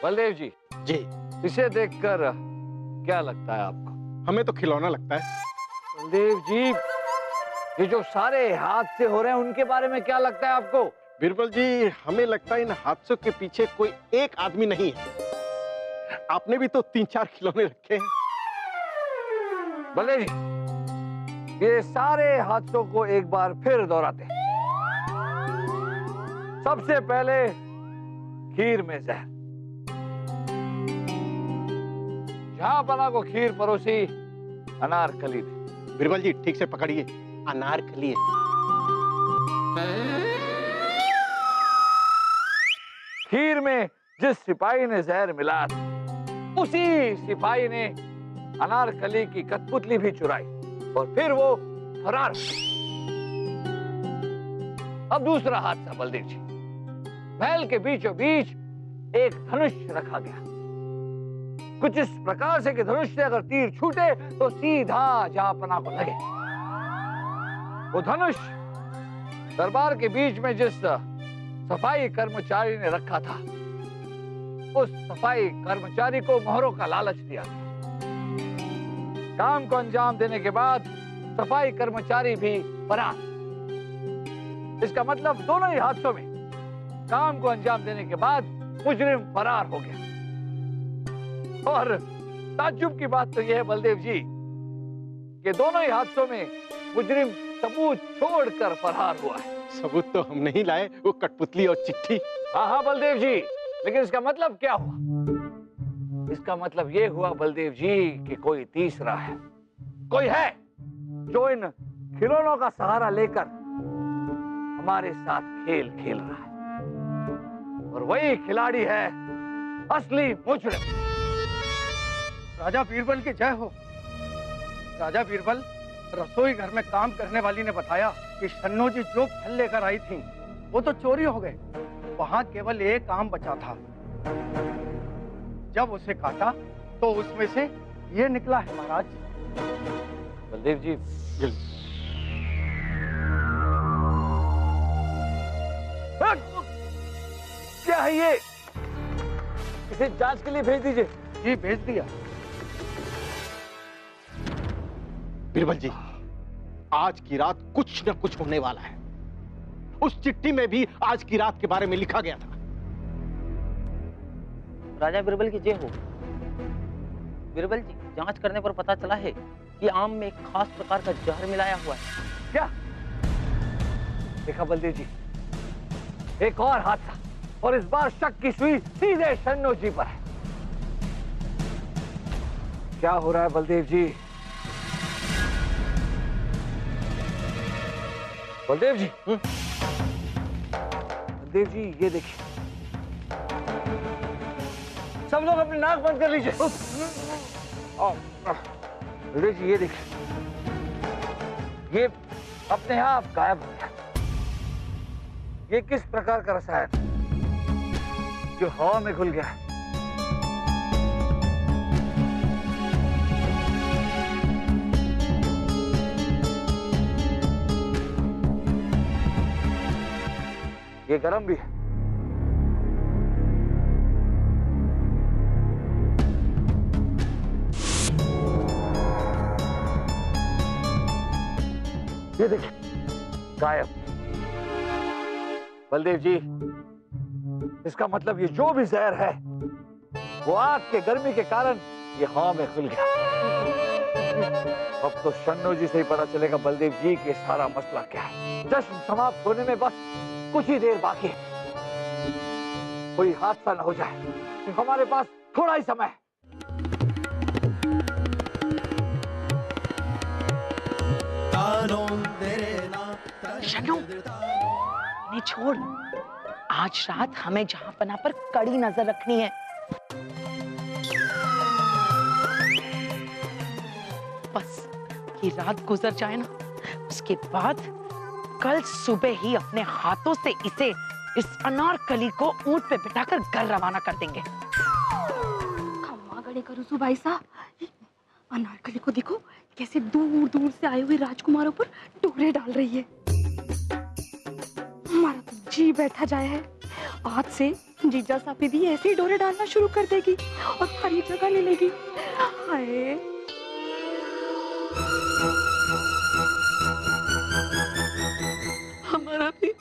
बलदेव जी। जी। इसे देखकर क्या लगता है आपको? हमें तो खिलौना लगता है। बलदेव जी, ये जो सारे हादसे हो रहे हैं उनके बारे में क्या लगता है आपको? बीरबल जी, हमें लगता है इन हादसों के पीछे कोई एक आदमी नहीं है। आपने भी तो 3-4 खिलौने रखे हैं। बलदेव जी, ये सारे हादसों को एक बार फिर दोहराते हैं। सबसे पहले खीर में जहर। जहांपना को खीर परोसी अनारकली ने। बीरबल जी, ठीक से पकड़िए, अनारकली है। खीर में जिस सिपाही ने जहर मिला था, उसी सिपाही ने अनारकली की कठपुतली भी चुराई और फिर वो फरार। अब दूसरा हादसा बलदेव जी, महल के बीचों बीच एक धनुष रखा गया। कुछ इस प्रकार से कि धनुष से अगर तीर छूटे तो सीधा जहांपना को लगे। वो धनुष दरबार के बीच में जिस सफाई कर्मचारी ने रखा था, उस सफाई कर्मचारी को मोहरों का लालच दिया गया। काम को अंजाम देने के बाद सफाई कर्मचारी भी फरार। इसका मतलब दोनों ही हादसों में काम को अंजाम देने के बाद मुजरिम फरार हो गया। और ताज्जुब की बात तो यह है बलदेव जी कि दोनों ही हादसों में मुजरिम सबूत छोड़कर फरार हुआ है। सबूत तो हम नहीं लाए, वो कठपुतली और चिट्ठी। हाँ बलदेव जी, लेकिन इसका मतलब क्या हुआ? इसका मतलब ये हुआ बलदेव जी कि कोई तीसरा है, कोई है जो इन खिलौनों का सहारा लेकर हमारे साथ खेल खेल रहा है, और वही खिलाड़ी है असली मुजरिम। राजा बीरबल की जय हो। राजा बीरबल, रसोई घर में काम करने वाली ने बताया कि शन्नो जी जो फल लेकर आई थी वो तो चोरी हो गए। वहां केवल एक आम बचा था। जब उसे काटा तो उसमें से ये निकला है महाराज। बलदेव जी, क्या है ये? इसे जांच के लिए भेज दीजिए। जी, भेज दिया। बीरबल जी, आज की रात कुछ न कुछ होने वाला है। उस चिट्ठी में भी आज की रात के बारे में लिखा गया था। राजा बीरबल की जय हो। बीरबल जी, जांच करने पर पता चला है कि आम में एक खास प्रकार का जहर मिलाया हुआ है। क्या? देखा बलदेव जी, एक और हादसा, और इस बार शक की सुई सीधे शन्नो जी पर है। क्या हो रहा है बलदेव जी? बलदेव जी, बलदेव जी, ये देखिए, सब लोग अपनी नाक बंद कर लीजिए। बलदेव जी, ये देखिए, ये अपने आप गायब हो गया। ये किस प्रकार का रसायन जो हवा में घुल गया है? ये गर्म भी है। ये देखिए, गायब। बलदेव जी, इसका मतलब ये जो भी जहर है वो आग के गर्मी के कारण ये हवा में खुल गया। अब तो शन्नो जी से ही पता चलेगा बलदेव जी कि सारा मसला क्या है। जश्न समाप्त होने में बस कुछ ही देर बाकी है। कोई हादसा न हो जाए, क्योंकि हमारे पास थोड़ा ही समय है। शन्नो, इन्हें छोड़। आज रात हमें जहांपना पर कड़ी नजर रखनी है। बस ये रात गुजर जाए ना, उसके बाद कल सुबह ही अपने हाथों से इसे, इस अनारकली को ऊंट पे बिठाकर घर रवाना कर देंगे। खम्मा गड़े करो सु भाई साहब, अनारकली को देखो कैसे दूर दूर से आए हुए राजकुमारों पर डोरे डाल रही है। हमारा तो जी बैठा जाए है। आज से जीजा साफी भी ऐसे ही डोरे डालना शुरू कर देगी और खाली जगह ले लेगी। हाय, हमारा भी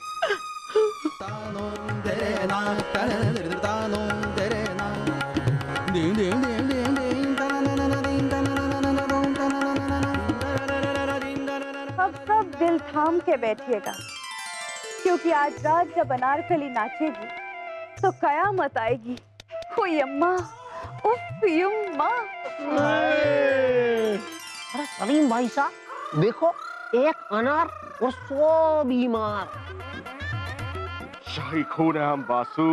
सब दिल थाम के बैठिएगा, क्योंकि आज रात जब अनारकली नाचेगी तो कयामत आएगी। हुई अम्मा, उफ यम्मा। अरे सलीम भाई साहब देखो, एक अनार और 100 बीमार। शाही खून है हम बासु।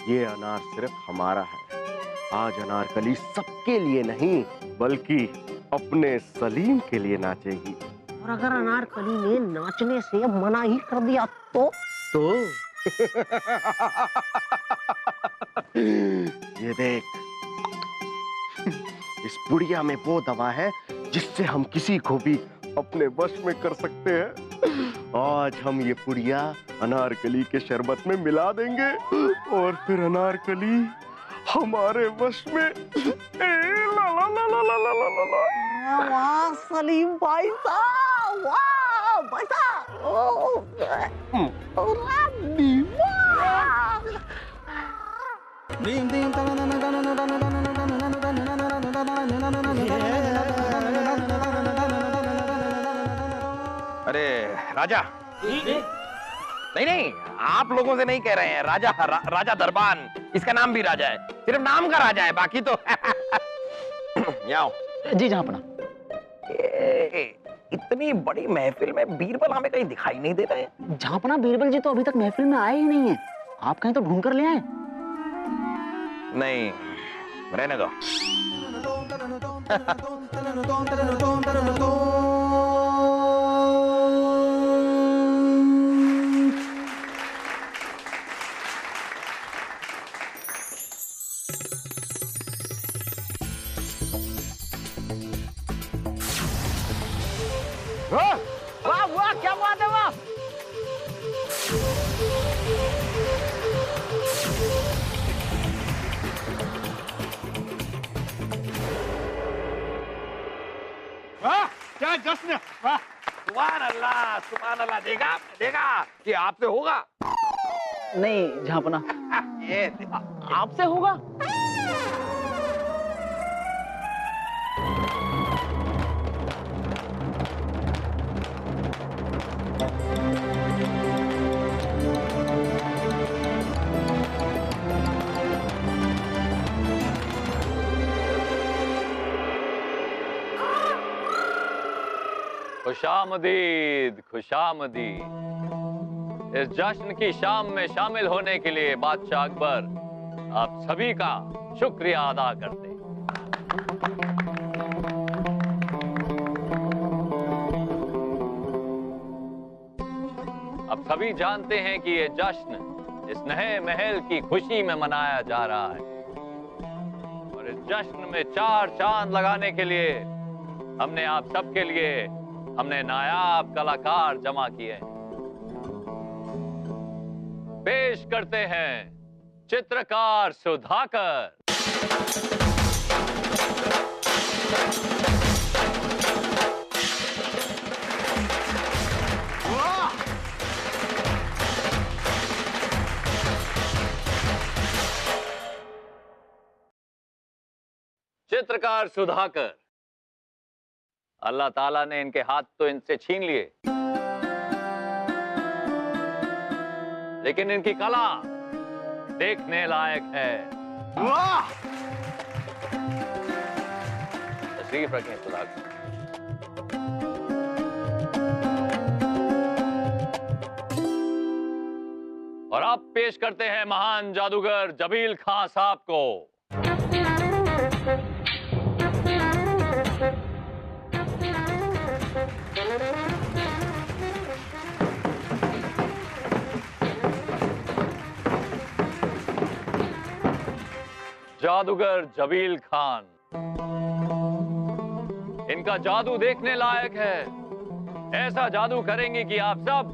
ये अनार सिर्फ हमारा है। आज अनारकली सबके लिए नहीं बल्कि अपने सलीम के लिए नाचेगी। और अगर अनारकली ने नाचने से मना ही कर दिया तो ये देख, इस पुड़िया में वो दवा है जिससे हम किसी को भी अपने वश में कर सकते हैं। आज हम ये पुड़िया अनारकली के शरबत में मिला देंगे और फिर अनारकली हमारे वश में। ला ला ला ला ला ला ला ला ला। वाह सलीम भाई साहब, वाह भाई साहब, अरे राजा, नहीं नहीं, आप लोगों से नहीं कह रहे हैं। राजा राजा दरबान, इसका नाम भी राजा है, सिर्फ नाम का राजा है, बाकी तो आओ। जी जहांपना। इतनी बड़ी महफिल में बीरबल हमें कहीं दिखाई नहीं दे रहे हैं। जहांपना, बीरबल जी तो अभी तक महफिल में आए ही नहीं है। आप कहीं तो ढूंढ कर ले आए। नहीं, रहने दो। वाह वाह, क्या बात है, वाह। वाह, क्या जश्न है। वाह, सुभान अल्लाह, सुभान अल्लाह। देखा देखा कि आपसे होगा। नहीं जहांपना, ये देखा। आपसे होगा। खुशामदीद, खुशामदीद। इस जश्न की शाम में शामिल होने के लिए बादशाह अकबर आप सभी का शुक्रिया अदा करते हैं। अब सभी जानते हैं कि ये जश्न इस नए महल की खुशी में मनाया जा रहा है और इस जश्न में 4 चांद लगाने के लिए हमने आप सबके लिए हमने नायाब कलाकार जमा किए हैं। पेश करते हैं चित्रकार सुधाकर। चित्रकार सुधाकर, अल्लाह ताला ने इनके हाथ तो इनसे छीन लिए, लेकिन इनकी कला देखने लायक है। तशरीफ रखें सुधाकर। और अब पेश करते हैं महान जादूगर जबील खां साहब को। जादूगर जबील खान, इनका जादू देखने लायक है। ऐसा जादू करेंगे कि आप सब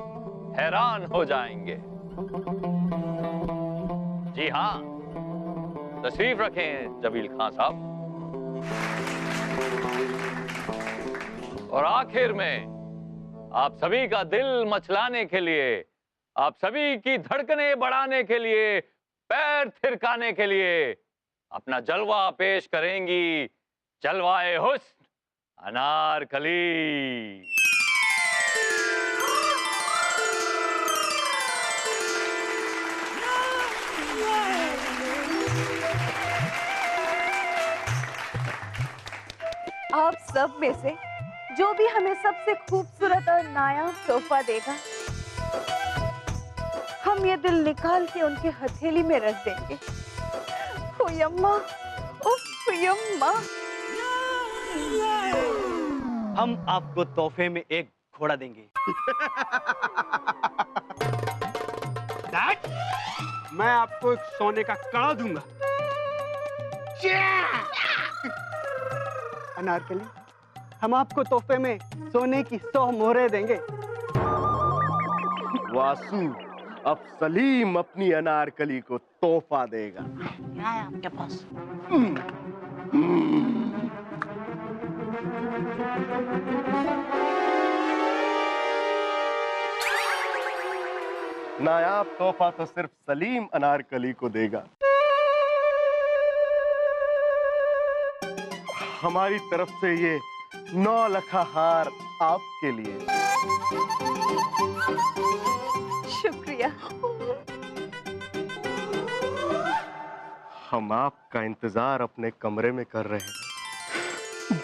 हैरान हो जाएंगे। जी हाँ, तशरीफ रखें जबील खान साहब। और आखिर में आप सभी का दिल मचलाने के लिए, आप सभी की धड़कनें बढ़ाने के लिए, पैर थिरकाने के लिए अपना जलवा पेश करेंगी जलवाए हुस्न अनारकली। आप सब में से जो भी हमें सबसे खूबसूरत और नायाब तोहफा देगा, हम ये दिल निकाल के उनके हथेली में रख देंगे। ओ यम्मा, उफ यम्मा। हम आपको तोहफे में एक घोड़ा देंगे। डैड, मैं आपको एक सोने का कड़ा दूंगा। अनारकली, हम आपको तोहफे में सोने की 100 मोहरें देंगे। वासु, अब सलीम अपनी अनारकली को तोहफा देगा। क्या है आपके पास? नायाब तोहफा तो सिर्फ सलीम अनारकली को देगा। हमारी तरफ से ये 9 लखा हार आपके लिए। शुक्रिया। हम आपका इंतजार अपने कमरे में कर रहे हैं,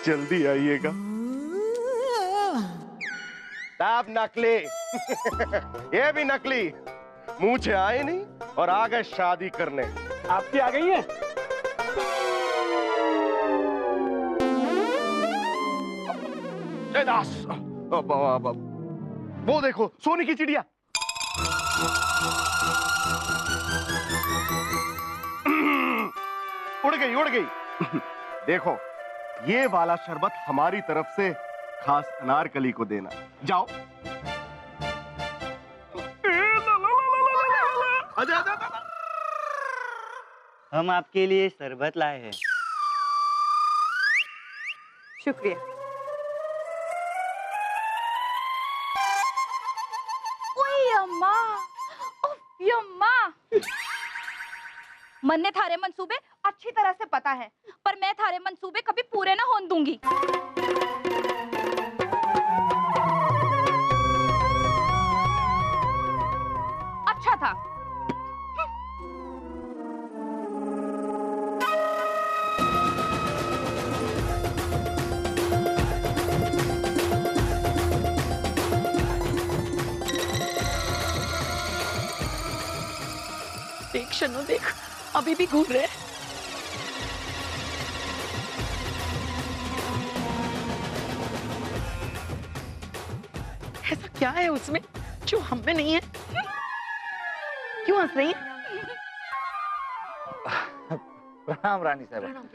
जल्दी आइएगा। साहब नकली। ये भी नकली, मुझे आए नहीं और आ गए शादी करने। आपकी आ गई है? दास, वो देखो सोने की चिड़िया। उड़ गई उड़ गई। देखो, ये वाला शरबत हमारी तरफ से खास अनारकली को देना। जाओ। हम आपके लिए शरबत लाए हैं। शुक्रिया। ओए अम्मा, उफ यम्मा। मन ने थारे मंसूबे अच्छी तरह से पता है, पर मैं थारे मंसूबे कभी पूरे ना होने दूंगी। अच्छा था। देख शनु, देख अभी भी घूम रहे हैं। ऐसा क्या है उसमें जो हम में नहीं है? क्यों हंस रही है? प्रणाम रानी साहब।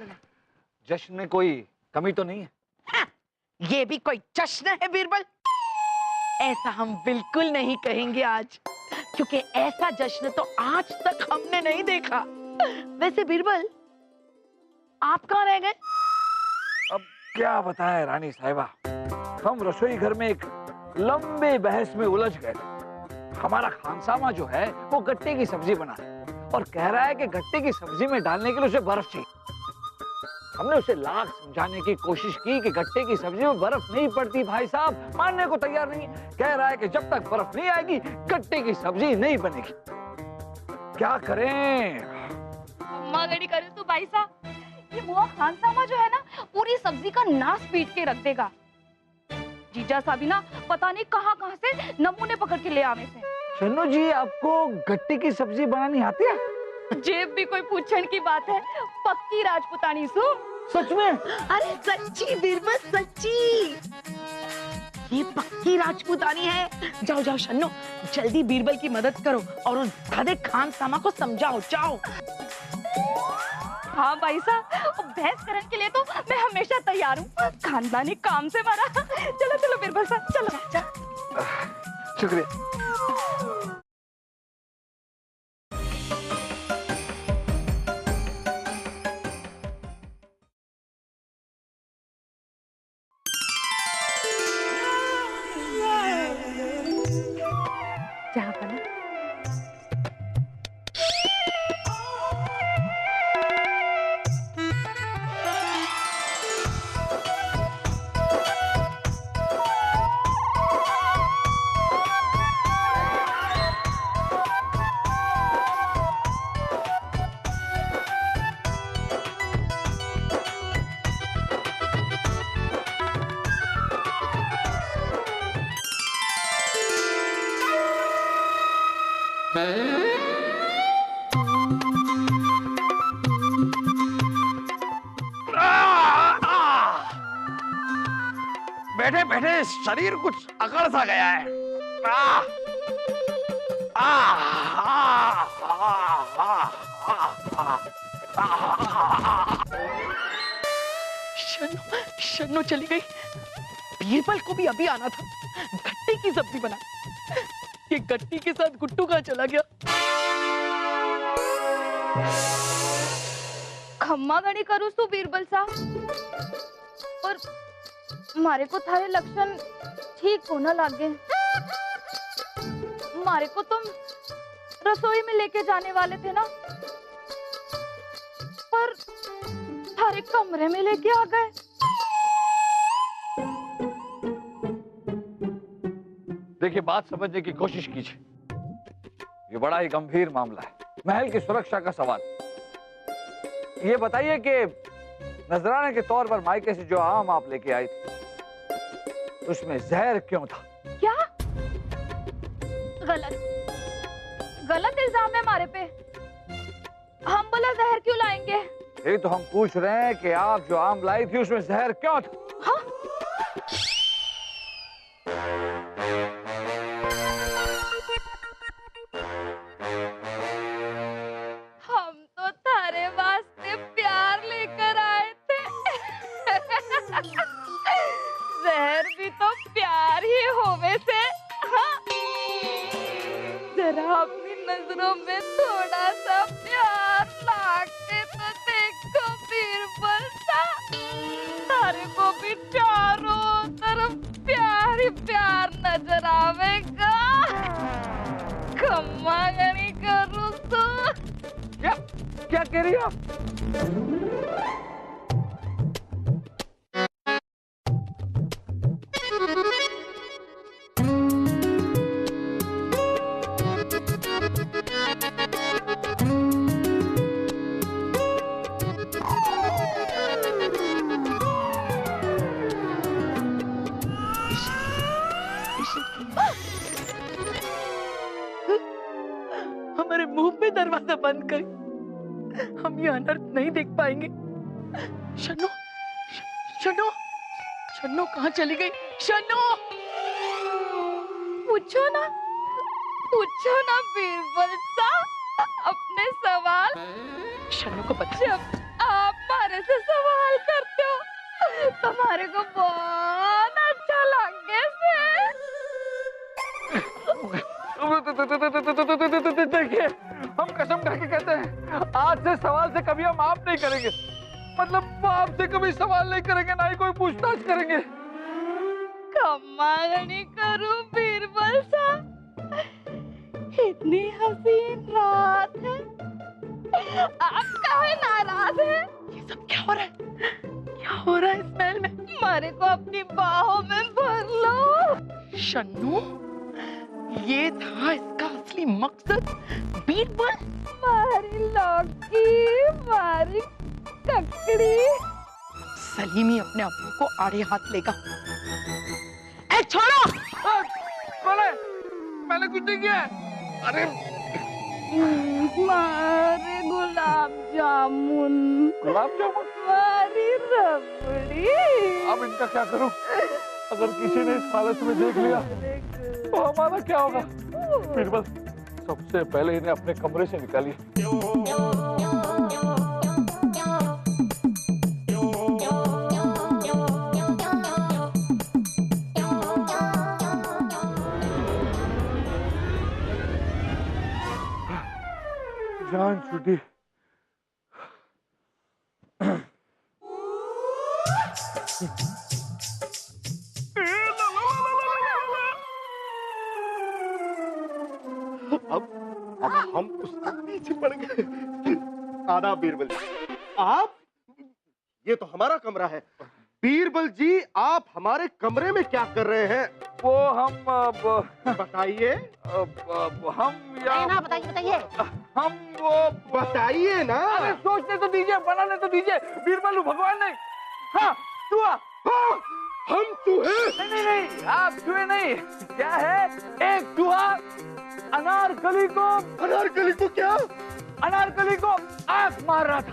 जश्न में कोई कमी तो नहीं है? हाँ, ये भी कोई जश्न है बीरबल? ऐसा हम बिल्कुल नहीं कहेंगे आज, क्योंकि ऐसा जश्न तो आज तक हमने नहीं देखा। वैसे बीरबल, आप कहाँ रह गए? अब क्या बताएं रानी साहिबा, हम रसोई घर में एक लंबे बहस में उलझ गए थे। हमारा खानसामा जो है वो गट्टे की सब्जी बना है और कह रहा है कि गट्टे की सब्जी में डालने के लिए उसे बर्फ चाहिए। हमने उसे लाख समझाने की कोशिश की कि गट्टे की सब्जी में बर्फ नहीं पड़ती। भाई साहब मानने को तैयार नहीं, कह रहा है कि जब तक बर्फ नहीं आएगी गट्टे की सब्जी नहीं बनेगी। क्या करें? अम्मा गड़ी करे तो भाई साहब, ये बुआ खान सामा जो है ना, पूरी सब्जी का नाश पीट के रख देगा। जीजा साहब ना पता नहीं कहाँ कहाँ से नमूने पकड़ के ले आवे से। चन्नू जी, आपको गट्टे की सब्जी बनानी आती है? जेब भी कोई पूछने की बात है, पक्की राजपुतानी सु। सच में? अरे सच्ची बीरबल, सच्ची, ये पक्की राजपूतानी है। जाओ जाओ शन्नो, जल्दी बीरबल की मदद करो और उस गधे खान सामा को समझाओ। जाओ। हाँ भाई साहब, बहस करने के लिए तो मैं हमेशा तैयार हूँ, खानदानी काम से मारा। चलो चलो बीरबल साहब, चलो। शुक्रिया। जहाँ पर ना बैठे बैठे शरीर कुछ अकड़ सा गया है। शन्नो चली गई। बीरबल को भी अभी आना था, गट्टे की सब्जी बना। ये गट्टी के साथ गुट्टू कहाँ चला गया? खम्मा गणी करूँ तू बीरबल साहब, पर मारे को थारे लक्षण ठीक होना लागे। मारे को तुम रसोई में लेके जाने वाले थे ना, पर थारे कमरे में लेके आ गए। देखिए, बात समझने की कोशिश कीजिए। ये बड़ा ही गंभीर मामला है, महल की सुरक्षा का सवाल। ये बताइए कि नजराने के तौर पर मायके से जो आम आप लेके आई थी, उसमें जहर क्यों था? क्या? गलत गलत इल्जाम है हमारे पे। हम बोला जहर क्यों लाएंगे? यही तो हम पूछ रहे हैं कि आप जो आम लाई थी उसमें जहर क्यों था? हाँ? हम तो थारे वास्ते प्यार लेकर आए थे। जहर भी तो प्यार ही होवे से। हाँ? जरा अपनी नजरों में थोड़ा सा प्यार लाके तो देखो बीरबल साहब, तारे को भी चारों तरफ प्यार ही प्यार नजर आवेगा। खम्मा गणी करूँ तो क्या कह रही हैं आप? हमारे मुंह पे दरवाजा बंद कर, हम ये अनर्थ नहीं देख पाएंगे। शन्नो, शन्नो, शन्नो कहाँ चली गई? शन्नो, पूछो ना बीरबल साहब अपने सवाल। शन्नो को पता जब आप हमारे से सवाल करते हो तुम्हारे को बहुत अच्छा लगे से। देखिए, हम कसम खा के कहते हैं, आज से सवाल से कभी हम आप नहीं करेंगे। मतलब आपसे कभी सवाल नहीं करेंगे, ना ही कोई पूछताछ करेंगे। खम्मा गणी करूं बीरबल साहब, इतनी हसीन रात है, आप काहे नाराज हैं? ये सब क्या हो रहा है? क्या हो रहा है इस महल में? मारे को अपनी बाहों में भर लो। शन्नू, ये था इसका असली मकसद? बीरबल? मारी लौकी, मारी ककड़ी। सलीम ही अपने अब्बू को आड़े हाथ लेगा। ए छोड़ो! मैंने कुछ नहीं किया। अरे मारे गुलाब जामुन, मारी रबड़ी। अब इनका क्या करूं? अगर किसी ने इस हालत में देख लिया तो हमारा क्या होगा? बीरबल, सबसे पहले इन्हें अपने कमरे से निकालिए। जान छूटी। अब हम उसके पीछे पड़ गए। आदाब बीरबल जी। आप, ये तो हमारा कमरा है। बीरबल जी, आप हमारे कमरे में क्या कर रहे हैं? वो हम बताइए। हम ना बताइए। हम वो बताइए ना। अरे सोचने तो दीजिए, बनाने तो दीजिए। बीरबल भगवान नहीं। हाँ, चूहा। हाँ, हम चूहे। नहीं, आप चूहे नहीं। क्या है? एक चूहा अनारकली को क्या? अनारकली को आग मार रहा था।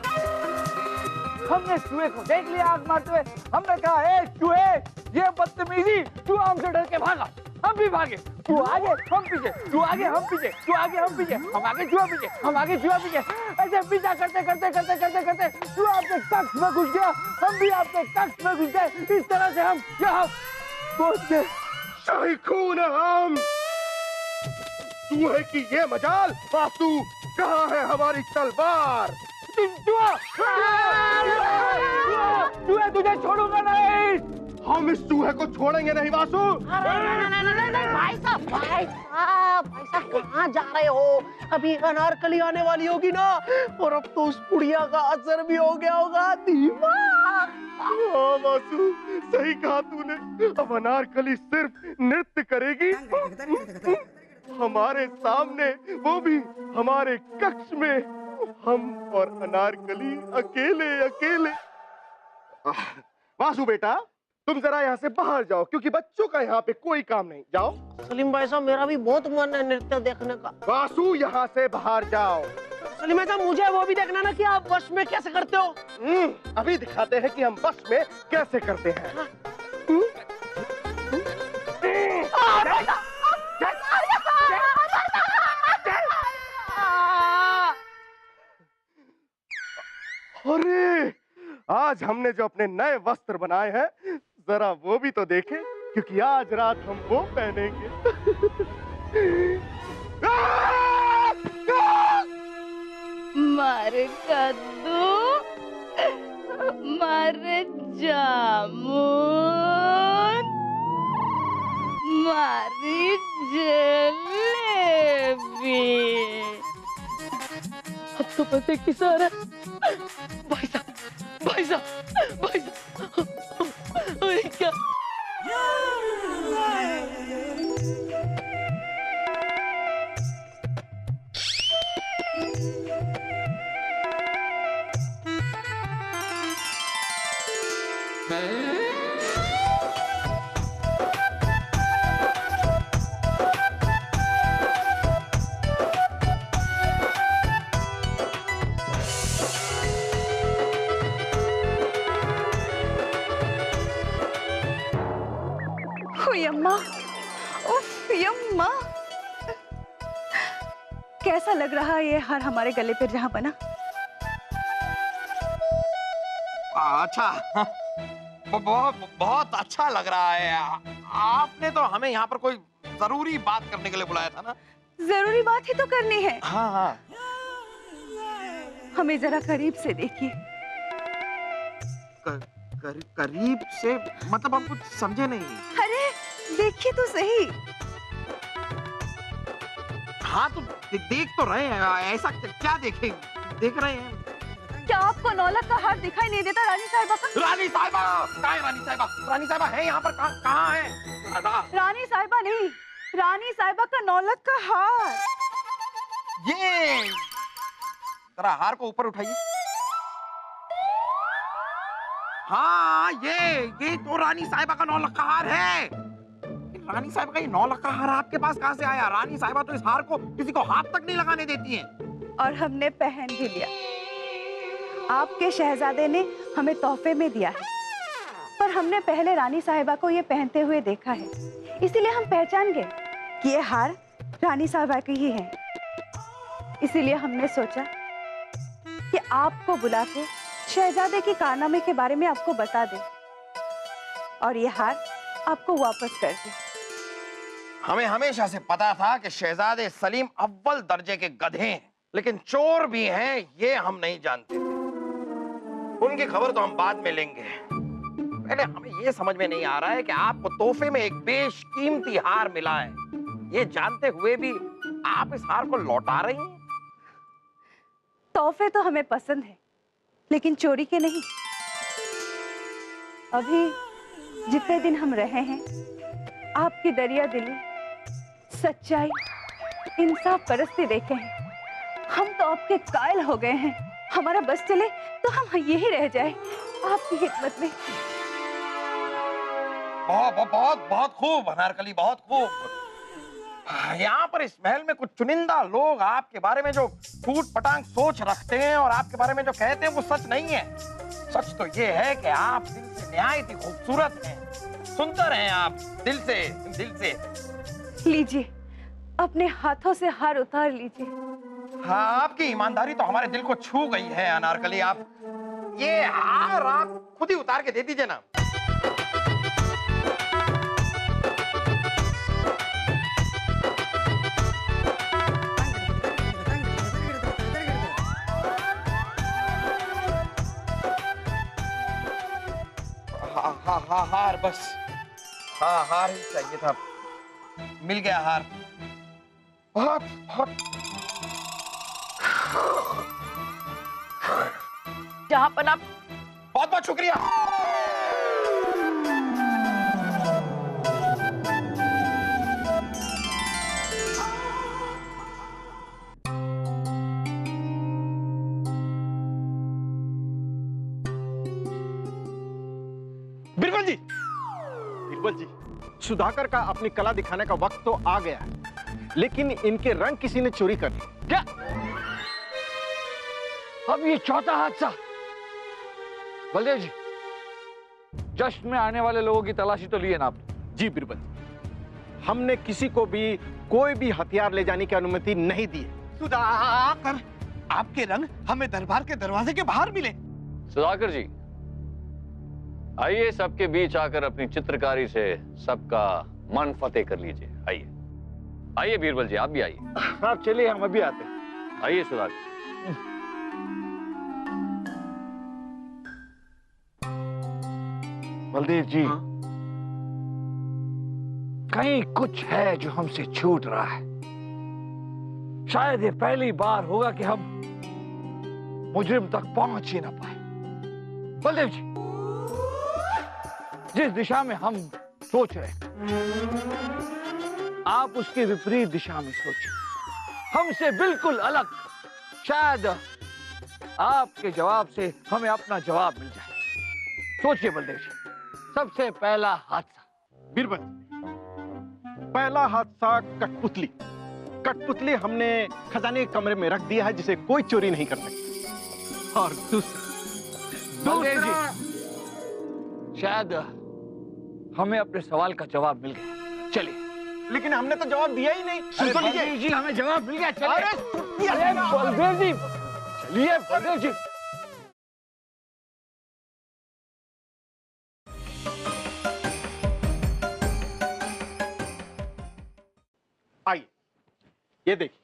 हमने चूहे को देख लिया आग मारते हुए। हमने कहा, ए चूहे, ये बदतमीजी। चूहा हमसे डर के भागा, हम भी भागे। तू आगे, हम पीछे। तू आगे, हम पीछे। तू आगे, हम पीछे। हम आगे, चूहा पीछे। हम आगे, चूहा पीछे। ऐसे पीछा करते चूहा आपके कक्ष में घुस गया। हम भी आपके कक्ष में घुस गए। इस तरह से हम यहाँ पहुंच गए। शाही खून हम। चूहे की ये मजाल। वासु, कहाँ है हमारी तलवार? चूहे, तुझे छोड़ूंगा नहीं। हम इस चूहे को छोड़ेंगे नहीं वासु। भाई साहब कहाँ जा रहे हो? अभी अनारकली आने वाली होगी ना, और अब तो उस पुड़िया का असर भी हो गया होगा। दिमाग। हाँ वासु, सही कहा तूने। अब अनारकली सिर्फ नृत्य करेगी हमारे सामने, वो भी हमारे कक्ष में। हम और अनारकली अकेले। वासु बेटा, तुम जरा यहाँ से बाहर जाओ, क्योंकि बच्चों का यहाँ पे कोई काम नहीं। जाओ। सलीम भाई साहब, मेरा भी बहुत मन है नृत्य देखने का। वासु, यहाँ से बाहर जाओ। सलीम भाई साहब, मुझे वो भी देखना ना कि आप वश में कैसे करते हो। अभी दिखाते हैं कि हम वश में कैसे करते हैं। अरे, आज हमने जो अपने नए वस्त्र बनाए हैं, जरा वो भी तो देखें, क्योंकि आज रात हम वो पहनेंगे। मारे कद्दू, मारे जामुन, मारी जलेबी। अब तो पता किस आ रहा है? भाई साहब, अरे क्या? यम्मा, उफ यम्मा, कैसा लग रहा है ये हार हमारे गले पर जहाँ बना? अच्छा, बहुत अच्छा लग रहा है। आपने तो हमें यहाँ पर कोई जरूरी बात करने के लिए बुलाया था ना? जरूरी बात ही तो करनी है। हाँ। हमें जरा करीब से देखिए। करीब से मतलब हम कुछ समझे नहीं। अरे देखिए तो सही। हाँ तो देख तो रहे हैं। ऐसा क्या देख रहे हैं? क्या आपको नौलख का हार दिखाई नहीं देता रानी साहिबा का? रानी साहिबा कहाँ है? रानी साहिबा, रानी साहिबा है यहाँ पर? कहाँ है? रानी साहिबा नहीं, रानी साहिबा का नौलख का हार। ये जरा हार को ऊपर उठाइए। हाँ, ये तो रानी साहिबा का 9 लाख का हार है। रानी साहिबा का ये 9 लाख का हार आपके पास कहाँ से आया? रानी साहिबा तो इस हार को किसी को हाथ तक नहीं लगाने देती हैं। और हमने पहन भी लिया। आपके शहजादे ने हमें तोहफे में दिया है, पर हमने पहले रानी साहिबा को ये पहनते हुए देखा है, इसीलिए हम पहचान गए कि ये हार रानी साहिबा की ही है। इसीलिए हमने सोचा कि आपको बुला के शहजादे के कारनामे के बारे में आपको बता दें और ये हार आपको वापस कर दें। हमें हमेशा से पता था कि शहजादे सलीम अव्वल दर्जे के गधे हैं, लेकिन चोर भी हैं ये हम नहीं जानते थे। उनकी खबर तो हम बाद में लेंगे। पहले हमें ये समझ में नहीं आ रहा है कि आपको तोहफे में एक बेशकीमती हार मिला है, ये जानते हुए भी आप इस हार को लौटा रही हैं। तोहफे तो हमें पसंद है, लेकिन चोरी के नहीं। अभी जितने दिन हम रहे हैं, आपकी दरिया दिली, सच्चाई, इंसाफ परस्ती देखे हैं। हम तो आपके कायल हो गए हैं। हमारा बस चले तो हम यही रह जाए आपकी खिदमत में। बहुत खूब अनारकली, बहुत खूब। यहाँ पर इस महल में कुछ चुनिंदा लोग आपके बारे में जो टूट पटांग सोच रखते हैं और आपके बारे में जो कहते हैं वो सच नहीं है। सच तो ये है कि आप दिल से निहायत ही खूबसूरत हैं, सुंदर हैं आप दिल से, दिल से। लीजिए, अपने हाथों से हार उतार लीजिए। हाँ, आपकी ईमानदारी तो हमारे दिल को छू गई है अनारकली। आप ये हार आप खुद ही उतार के दे दीजिए ना। हाँ, हार बस। हाँ, हार ही चाहिए था। मिल गया हार। बहुत बहुत जहाँ पर आप बहुत बहुत शुक्रिया। बीरबल जी, बीरबल जी, सुधाकर का अपनी कला दिखाने का वक्त तो आ गया है, लेकिन इनके रंग किसी ने चोरी कर लिए। क्या? अब ये चौथा हादसा। बलदेव जी, जश्न में आने वाले लोगों की तलाशी तो ली है ना आपने? जी बीरबल जी, हमने किसी को भी कोई भी हथियार ले जाने की अनुमति नहीं दी है। सुधाकर, आपके रंग हमें दरबार के दरवाजे के बाहर मिले। सुधाकर जी, आइए सबके बीच आकर अपनी चित्रकारी से सबका मन फतेह कर लीजिए। आइए आइए बीरबल जी, आप भी आइए। आप चलिए, हम अभी आते हैं। आइए सुधाकर। बलदेव जी, कहीं कुछ है जो हमसे छूट रहा है। शायद ये पहली बार होगा कि हम मुजरिम तक पहुंच ही ना पाए। बलदेव जी, जिस दिशा में हम सोच रहे हैं, आप उसके विपरीत दिशा में सोचिए, हमसे बिल्कुल अलग। शायद आपके जवाब से हमें अपना जवाब मिल जाए। सोचिए बलदेव जी, सबसे पहला हादसा। बीरबल, पहला हादसा कठपुतली। कठपुतली हमने खजाने के कमरे में रख दिया है, जिसे कोई चोरी नहीं कर सकता। और बलदेव जी, शायद हमें अपने सवाल का जवाब मिल गया। चलिए। लेकिन हमने तो जवाब दिया ही नहीं। अरे बलदेव जी, हमें जवाब मिल गया। चलिए। अरे बलदेव जी, चलिए बलदेव जी। आइए, ये देखिए।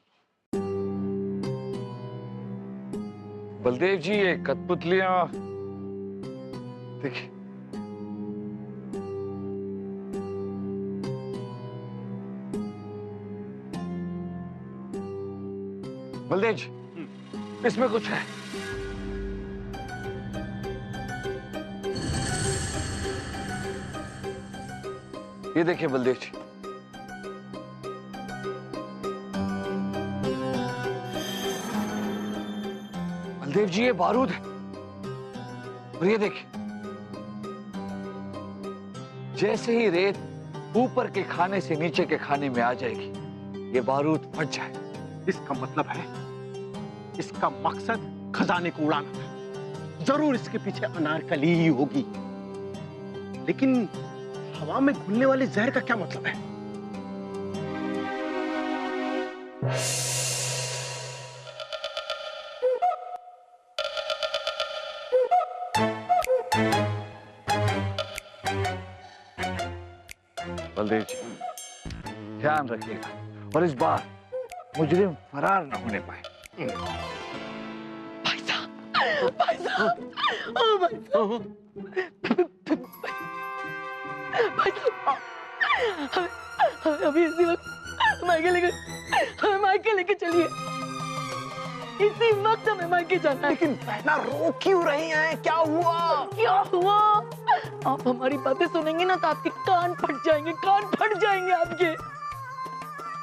बलदेव जी, ये कठपुतलियां देखिए। बलदेव जी, इसमें कुछ है। ये देखिए बलदेव जी, बलदेव जी ये बारूद है। और ये देखिए, जैसे ही रेत ऊपर के खाने से नीचे के खाने में आ जाएगी, ये बारूद फट जाएगा। इसका मतलब है, इसका मकसद खजाने को उड़ाना था। जरूर इसके पीछे अनारकली ही होगी। लेकिन हवा में घुलने वाले जहर का क्या मतलब है? बलदेव जी ध्यान रखिएगा और इस बार मुजरिम फरार न होने पाए। भाई साहब, भाई साहब, ओ भाई साहब, भाई साहब, हमें अभी इसी वक्त मायके लेके चलिए। इसी वक्त हमें मायके जाना है। लेकिन बहना रो क्यों रही हैं? क्या हुआ? क्या हुआ? आप हमारी बातें सुनेंगे ना तो आपके कान फट जाएंगे, कान फट जाएंगे आपके।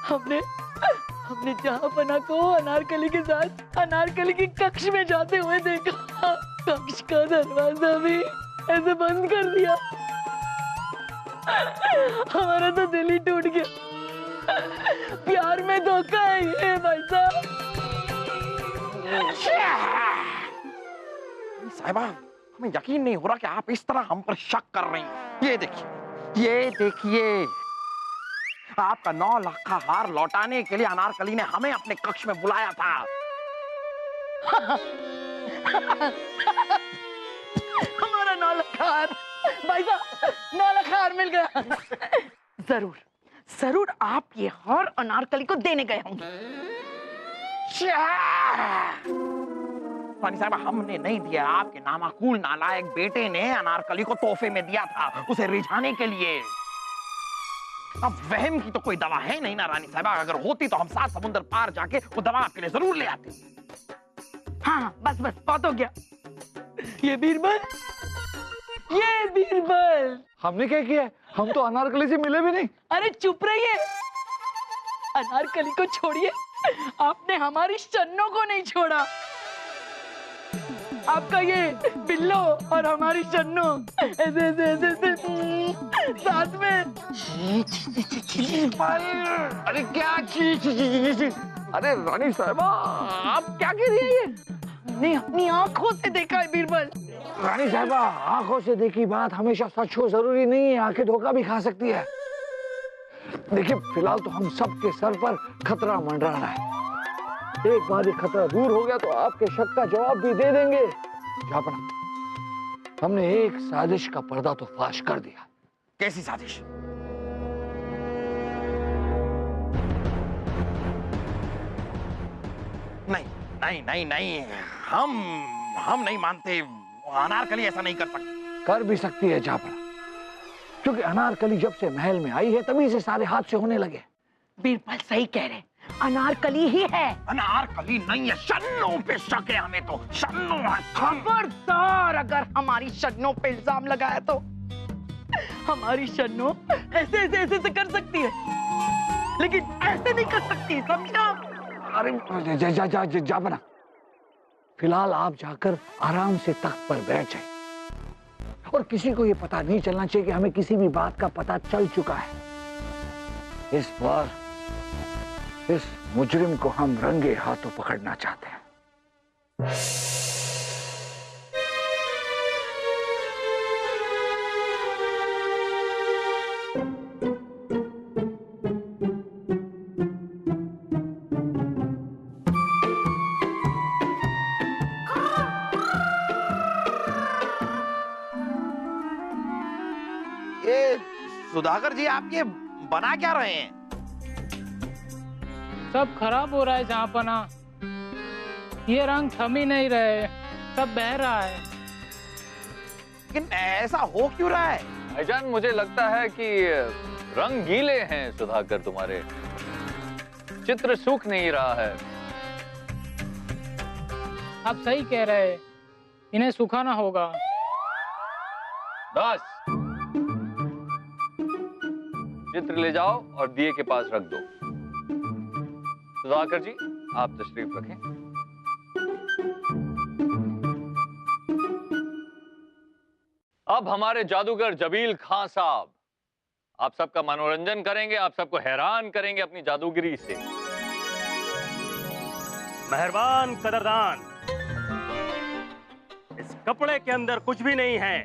हमने जहांपना को अनारकली के साथ अनारकली के कक्ष में जाते हुए देखा। कक्ष का दरवाजा भी ऐसे बंद कर दिया। हमारा तो दिल ही टूट गया। प्यार में धोखा है ये भाई साहब। साहिबा, हमें यकीन नहीं हो रहा कि आप इस तरह हम पर शक कर रही हैं। ये देखिए, आपका 9 लाख का हार लौटाने के लिए अनारकली ने हमें अपने कक्ष में बुलाया था। हमारा 9 लाख हार, भाई साहब 9 लाख हार मिल गया। जरूर आप ये हार अनारकली को देने गए होंगे। रानी साहब, हमने नहीं दिया। आपके नामाकूल नालायक बेटे ने अनारकली को तोहफे में दिया था, उसे रिझाने के लिए। अब वहम की तो कोई दवा है नहीं ना रानी साहब। अगर होती तो हम 7 समुद्र पार जाके वो दवा आपके लिए जरूर ले आते। हाँ, बस बात हो गया। ये बीरबल, हमने क्या किया? हम तो अनारकली से मिले भी नहीं। अरे चुप रहिए। अनारकली को छोड़िए, आपने हमारी शन्नो को नहीं छोड़ा। आपका ये बिल्लो और हमारी शन्नो ऐसे साथ में। अरे क्या चीज? अरे रानी साहबा, आप क्या कह रही है? ये अपनी आंखों से देखा है बीरबल। रानी साहबा, आंखों से देखी बात हमेशा सच हो जरूरी नहीं है। आंखें धोखा भी खा सकती है। देखिए, फिलहाल तो हम सबके सर पर खतरा मंडरा रहा है। एक बार ये खतरा दूर हो गया तो आपके शक का जवाब भी दे देंगे। जापना, हमने एक साजिश का पर्दा तो फाश कर दिया। कैसी साजिश? नहीं, हम नहीं मानते। अनारकली ऐसा नहीं कर सकती। कर भी सकती है जापना, क्योंकि अनारकली जब से महल में आई है तभी से सारे हादसे होने लगे। बीरबल सही कह रहे, अनारकली ही है। अनारकली नहीं है, शन्नो पे शक है हमें तो। शन्नो है। खबरदार, अगर हमारी शन्नो पे इल्जाम लगाया तो हमारी शन्नो ऐसे कर सकती है, लेकिन ऐसे नहीं कर सकती, समझा? अरे जापना, फिलहाल आप जाकर आराम से तख्त पर बैठ जाए और किसी को ये पता नहीं चलना चाहिए कि हमें किसी भी बात का पता चल चुका है। इस बार इस मुजरिम को हम रंगे हाथों पकड़ना चाहते हैं। ये सुधाकर जी, आप ये बना क्या रहे हैं? सब खराब हो रहा है जहाँपना। ये रंग थम ही नहीं रहे, सब बह रहा है। लेकिन ऐसा हो क्यों रहा है? भाईजान, मुझे लगता है कि रंग गीले हैं सुधाकर तुम्हारे। चित्र सूख नहीं रहा है। आप सही कह रहे हैं, इन्हें सुखाना होगा। बस चित्र ले जाओ और दिए के पास रख दो। सुधाकर जी, आप तशरीफ रखें। अब हमारे जादूगर जबील खां साहब आप सबका मनोरंजन करेंगे, आप सबको हैरान करेंगे अपनी जादूगिरी से। मेहरबान कदरदान, इस कपड़े के अंदर कुछ भी नहीं है,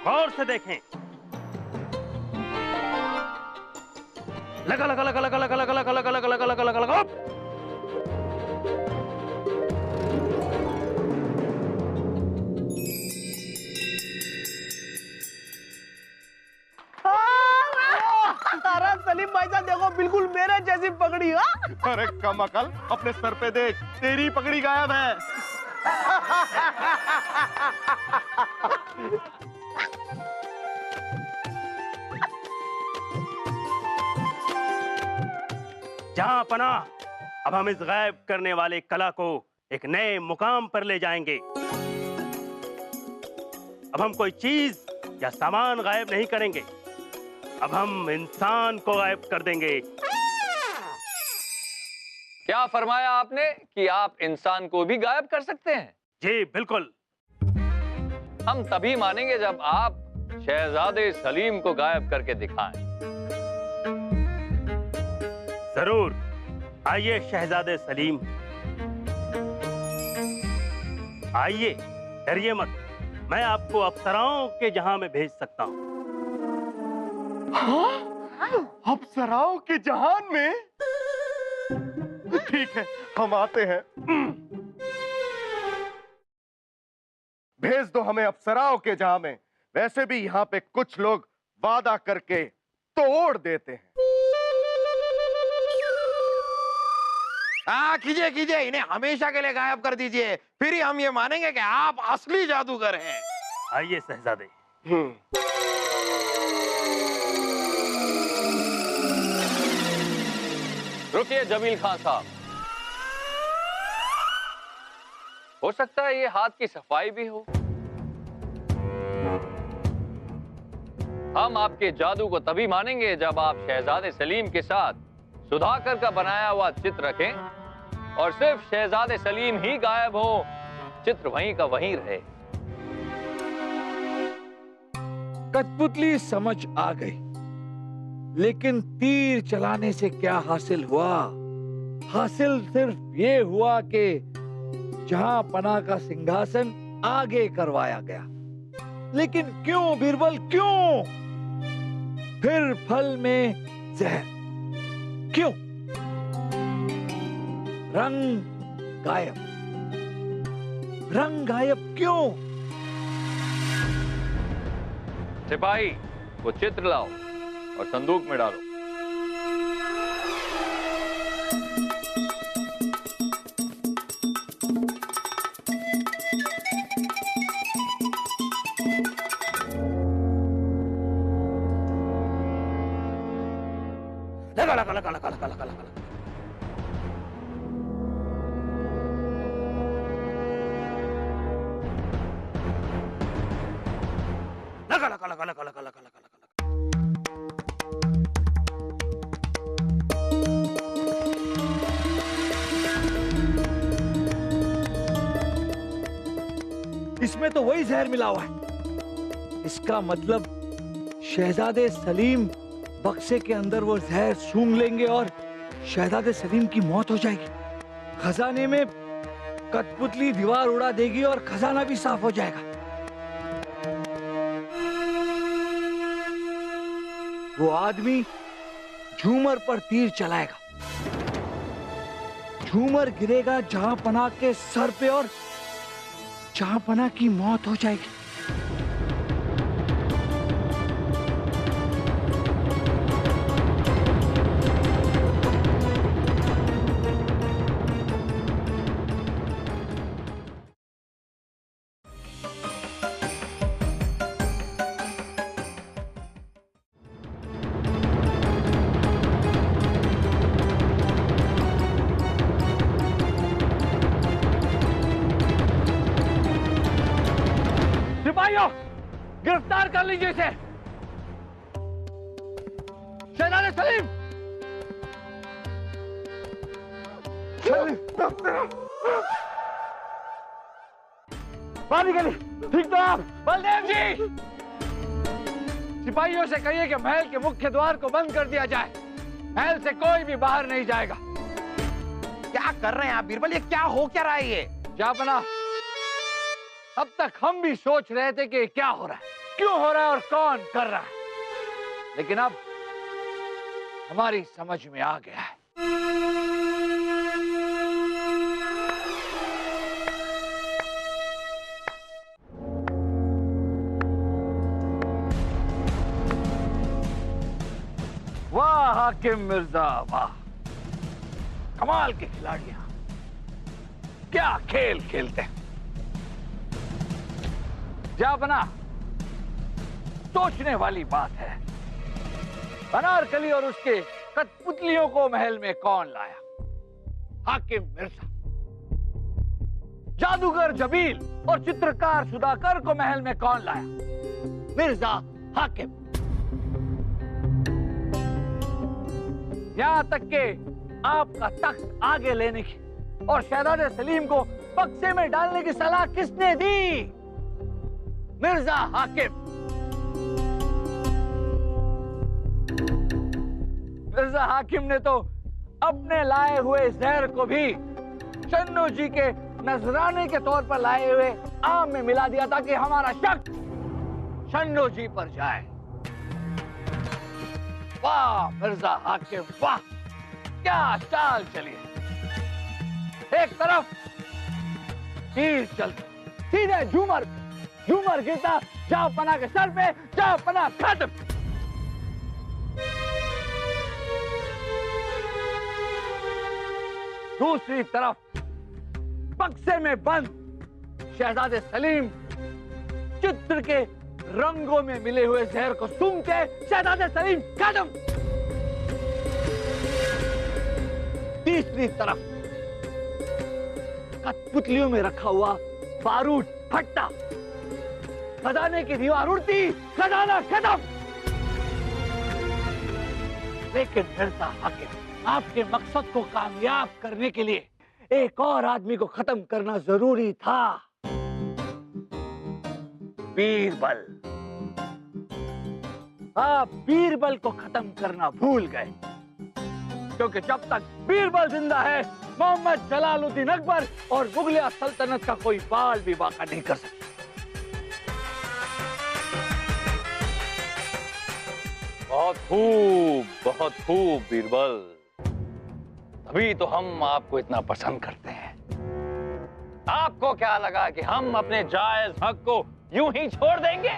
गौर से देखें। लगा लगा लगा लगा लगा लगा लगा लगा लगा लगा लगा लगा लगा। अरे सलीम भाई साहब देखो, बिल्कुल मेरे जैसी पगड़ी। अरे कम अकल, अपने सर पे देख, तेरी पगड़ी गायब है। जहां पना, अब हम इस गायब करने वाले कला को एक नए मुकाम पर ले जाएंगे। अब हम कोई चीज या सामान गायब नहीं करेंगे, अब हम इंसान को गायब कर देंगे। क्या फरमाया आपने कि आप इंसान को भी गायब कर सकते हैं? जी बिल्कुल। हम तभी मानेंगे जब आप शहजादे सलीम को गायब करके दिखाएं। जरूर, आइए शहजादे सलीम, आइए, डरिए मत, मैं आपको अप्सराओं के जहां में भेज सकता हूं। अप्सराओं के जहान में? ठीक है, हम आते हैं। भेज दो हमें अप्सराओं के जहां में। वैसे भी यहाँ पे कुछ लोग वादा करके तोड़ देते हैं। कीजिए कीजिए, इन्हें हमेशा के लिए गायब कर दीजिए, फिर ही हम ये मानेंगे कि आप असली जादूगर हैं। आइए शहजादे। रुकिए जबील खां साहब, हो सकता है ये हाथ की सफाई भी हो। हम आपके जादू को तभी मानेंगे जब आप शहजादे सलीम के साथ सुधाकर का बनाया हुआ चित्र रखें और सिर्फ शहजादे सलीम ही गायब हो, चित्र वहीं का वहीं रहे। कठपुतली समझ आ गई, लेकिन तीर चलाने से क्या हासिल हुआ? हासिल सिर्फ ये हुआ कि जहां पना का सिंहासन आगे करवाया गया। लेकिन क्यों बीरबल, क्यों? फिर फल में जहर क्यों? रंग गायब, रंग गायब क्यों? सिपाही, वो चित्र लाओ और संदूक में डालो। लगा लगा लगा लगा लगा लगा लगा लगा लगा लगा लगा लगा लगा लगा। इसमें तो वही जहर मिला हुआ है। इसका मतलब शहजादे सलीम बक्से के अंदर वो जहर सूंघ लेंगे और शहजादे सलीम की मौत हो जाएगी। खजाने में कठपुतली दीवार उड़ा देगी और खजाना भी साफ हो जाएगा। वो आदमी झूमर पर तीर चलाएगा, झूमर गिरेगा जहां पना के सर पे और जहां पना की मौत हो जाएगी। सिपाहियों, गिरफ्तार कर लीजिए इसे। शहजादे सलीम! बाहर निकलिए। ठीक तो आप? बलदेव जी, सिपाहियों से कहिए कि महल के मुख्य द्वार को बंद कर दिया जाए। महल से कोई भी बाहर नहीं जाएगा। क्या कर रहे हैं आप बीरबल? ये क्या हो क्या रहा है ये? जापना, अब तक हम भी सोच रहे थे कि क्या हो रहा है, क्यों हो रहा है और कौन कर रहा है, लेकिन अब हमारी समझ में आ गया है। वाह हाकिम मिर्जा, वाह, कमाल के खिलाड़ियां, क्या खेल खेलते हैं। जापना, सोचने वाली बात है, अनारकली और उसके कठपुतलियों को महल में कौन लाया? हाकिम मिर्जा। जादूगर जबील और चित्रकार सुधाकर को महल में कौन लाया? मिर्जा हाकिम। यहां तक के आपका तख्त आगे लेने की और शहजादे सलीम को बक्से में डालने की सलाह किसने दी? मिर्जा हाकिम। मिर्जा हाकिम ने तो अपने लाए हुए जहर को भी चन्नू जी के नजराने के तौर पर लाए हुए आम में मिला दिया ताकि हमारा शक चन्नू जी पर जाए। वाह मिर्जा हाकिम, वाह, क्या चाल चली है। एक तरफ तीर चलते, सीधे झूमर गिरता जापना के सर पे, जापना खत्म। दूसरी तरफ बक्से में बंद शहजादे सलीम चित्र के रंगों में मिले हुए जहर को सूंघते, शहजादे सलीम खत्म। तीसरी तरफ कठपुतलियों में रखा हुआ बारूद फटता, खजाने की दीवार उड़ती, खजाना खत्म। लेकिन मिर्जा हाकिम, आपके मकसद को कामयाब करने के लिए एक और आदमी को खत्म करना जरूरी था। बीरबल। आप बीरबल को खत्म करना भूल गए, क्योंकि जब तक बीरबल जिंदा है, मोहम्मद जलालुद्दीन अकबर और मुगलिया सल्तनत का कोई बाल भी बाका नहीं कर सकता। बहुत खूब बीरबल, तभी तो हम आपको इतना पसंद करते हैं। आपको क्या लगा कि हम अपने जायज हक को यूं ही छोड़ देंगे?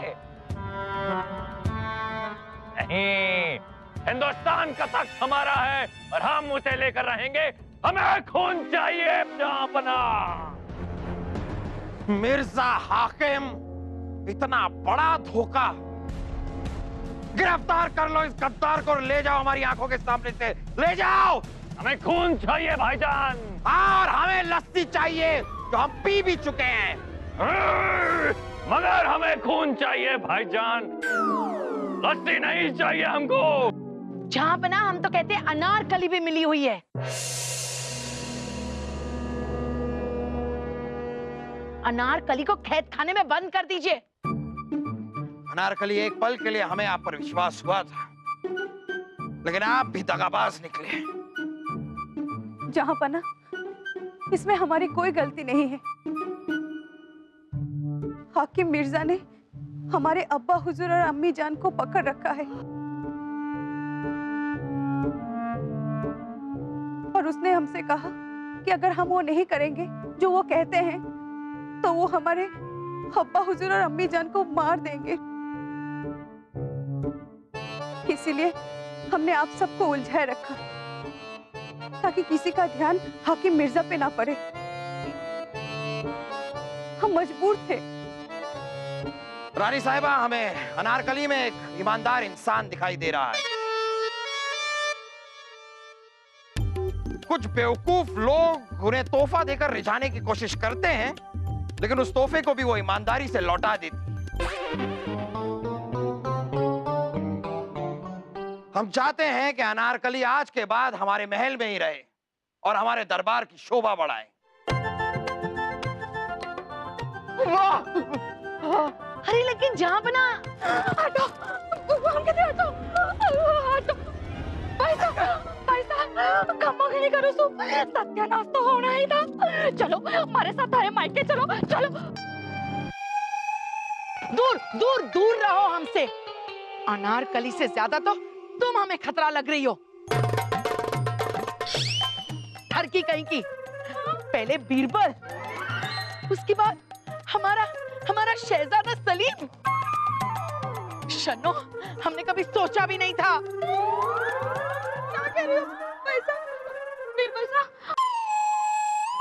नहीं, हिंदुस्तान का तख्त हमारा है और हम उसे लेकर रहेंगे। हमें खून चाहिए जापना। मिर्जा हाकिम, इतना बड़ा धोखा! गिरफ्तार कर लो इस गद्दार को, ले जाओ हमारी आंखों के सामने से, ले जाओ। हमें खून चाहिए भाईजान, और हमें लस्सी चाहिए जो हम पी भी चुके हैं। मगर हमें खून चाहिए भाईजान, लस्सी नहीं चाहिए हमको। जहां बना, हम तो कहते हैं अनारकली भी मिली हुई है। अनारकली को कैद खाने में बंद कर दीजिए। अनारकली, एक पल के लिए हमें आप पर विश्वास हुआ था, लेकिन आप भी दगाबाज निकले। जहां पना, इसमें हमारी कोई गलती नहीं है। हाकिम मिर्जा ने हमारे अब्बा हुजूर और अम्मी जान को पकड़ रखा है और उसने हमसे कहा कि अगर हम वो नहीं करेंगे जो वो कहते हैं, तो वो हमारे अब्बा हुजूर और अम्मी जान को मार देंगे। इसीलिए हमने आप सबको उलझाए रखा ताकि किसी का ध्यान हाकिम मिर्जा पे ना पड़े। हम मजबूर थे। रानी साहिबा, हमें अनारकली में एक ईमानदार इंसान दिखाई दे रहा है। कुछ बेवकूफ लोग उन्हें तोहफा देकर रिझाने की कोशिश करते हैं, लेकिन उस तोहफे को भी वो ईमानदारी से लौटा देती। हम चाहते हैं कि अनारकली आज के बाद हमारे महल में ही रहे और हमारे दरबार की शोभा बढ़ाए। अरे लेकिन जहाँ बना हटो, हम कहते हटो, हटो। भाई साहब, खम्मा नहीं करो सो, सत्यानाश तो होना ही था। चलो हमारे साथ आए मायके, चलो चलो। दूर दूर दूर रहो हमसे। अनारकली से ज्यादा तो तुम हमें खतरा लग रही हो। ठरकी कहीं की। पहले बीरबल, उसके बाद हमारा शहजादा सलीम। शन्नो, हमने कभी सोचा भी नहीं था। क्या कह रहे हो भाई साहब? बीरबल साहब,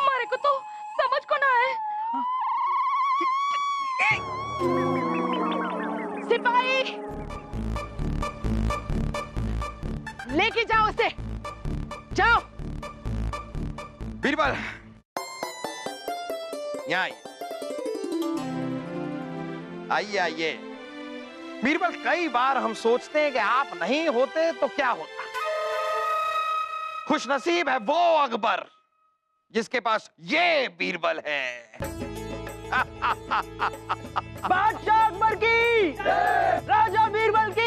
हमारे को तो समझ को ना है। सिपाही, लेके जाओ उसे, जाओ। बीरबल, यहाँ आइए, आइए। बीरबल, कई बार हम सोचते हैं कि आप नहीं होते तो क्या होता। खुशनसीब है वो अकबर जिसके पास ये बीरबल है। बादशाह अकबर की, राजा बीरबल की।